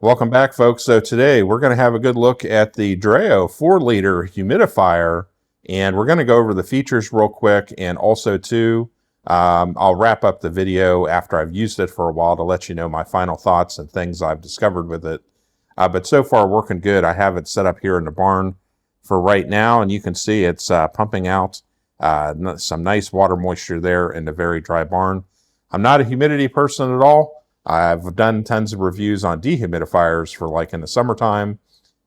Welcome back, folks. So today we're going to have a good look at the DREO 4-liter humidifier, and we're going to go over the features real quick, and also too, I'll wrap up the video after I've used it for a while to let you know my final thoughts and things I've discovered with it. But so far working good. I have it set up here in the barn for right now, and you can see it's pumping out some nice water moisture there in the very dry barn. I'm not a humidity person at all. I've done tons of reviews on dehumidifiers for like in the summertime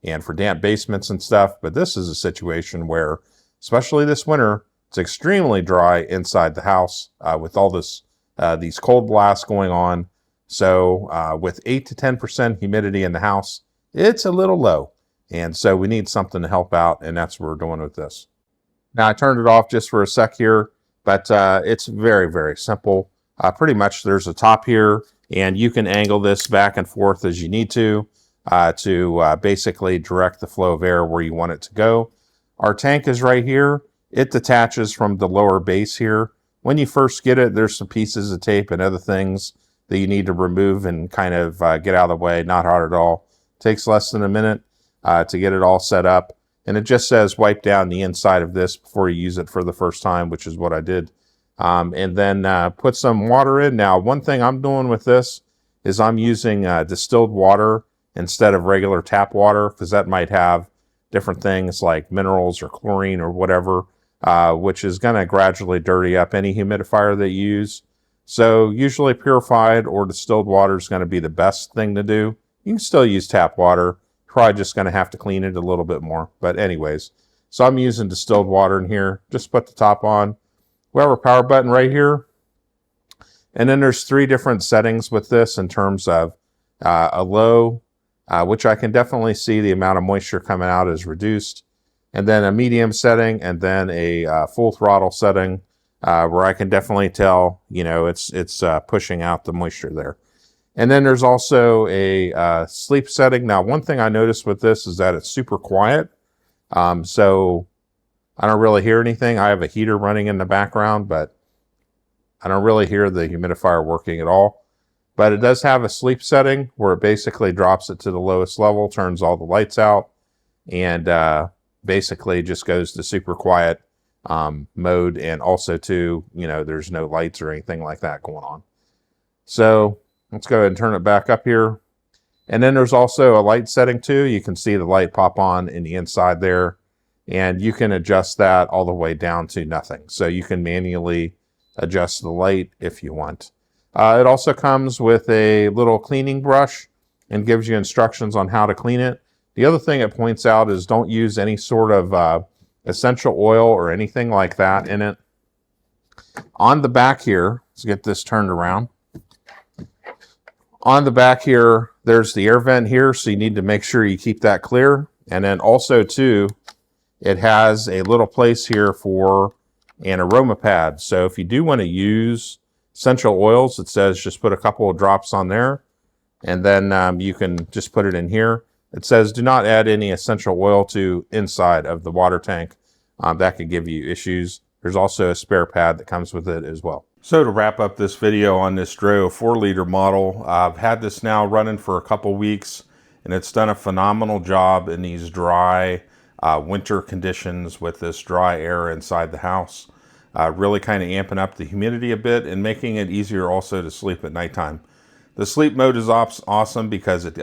and for damp basements and stuff, but this is a situation where, especially this winter, it's extremely dry inside the house with all these cold blasts going on. So with 8 to 10% humidity in the house, it's a little low. And so we need something to help out, and that's what we're doing with this. Now I turned it off just for a sec here, but it's very, very simple. Pretty much there's a top here, and you can angle this back and forth as you need to basically direct the flow of air where you want it to go. Our tank is right here. It detaches from the lower base here. When you first get it, there's some pieces of tape and other things that you need to remove and kind of get out of the way. Not hard at all. Takes less than a minute to get it all set up. And it just says wipe down the inside of this before you use it for the first time, which is what I did. And then put some water in. Now, one thing I'm doing with this is I'm using distilled water instead of regular tap water, because that might have different things like minerals or chlorine or whatever, which is going to gradually dirty up any humidifier that you use. So usually purified or distilled water is going to be the best thing to do. You can still use tap water. Probably just going to have to clean it a little bit more. But anyways, so I'm using distilled water in here. Just put the top on. We have our power button right here. And then there's 3 different settings with this in terms of a low, which I can definitely see the amount of moisture coming out is reduced. And then a medium setting, and then a full throttle setting where I can definitely tell, you know, it's pushing out the moisture there. And then there's also a sleep setting. Now, one thing I noticed with this is that it's super quiet. So I don't really hear anything. I have a heater running in the background, but I don't really hear the humidifier working at all. But it does have a sleep setting where it basically drops it to the lowest level, turns all the lights out, and basically just goes to super quiet mode. And also too, you know, there's no lights or anything like that going on. So let's go ahead and turn it back up here. And then there's also a light setting too. You can see the light pop on in the inside there. And you can adjust that all the way down to nothing. So you can manually adjust the light if you want. It also comes with a little cleaning brush and gives you instructions on how to clean it. The other thing it points out is don't use any sort of essential oil or anything like that in it. On the back here, let's get this turned around. On the back here, there's the air vent here, so you need to make sure you keep that clear. And then also too, it has a little place here for an aroma pad. So if you do want to use essential oils, it says just put a couple of drops on there, and then you can just put it in here. It says do not add any essential oil to inside of the water tank. That could give you issues. There's also a spare pad that comes with it as well. So to wrap up this video on this DREO 4-liter model, I've had this now running for a couple weeks, and it's done a phenomenal job in these dry winter conditions with this dry air inside the house. Really kind of amping up the humidity a bit and making it easier also to sleep at nighttime. The sleep mode is awesome because it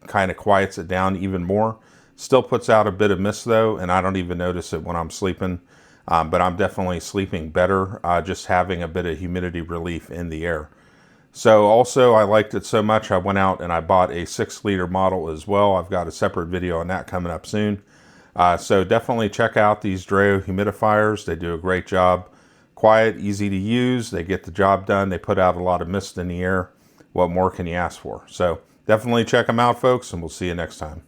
kind of quiets it down even more. Still puts out a bit of mist though, and I don't even notice it when I'm sleeping. But I'm definitely sleeping better just having a bit of humidity relief in the air. So also I liked it so much I went out and I bought a 6-liter model as well. I've got a separate video on that coming up soon. So definitely check out these DREO humidifiers. They do a great job. Quiet, easy to use. They get the job done. They put out a lot of mist in the air. What more can you ask for? So definitely check them out, folks, and we'll see you next time.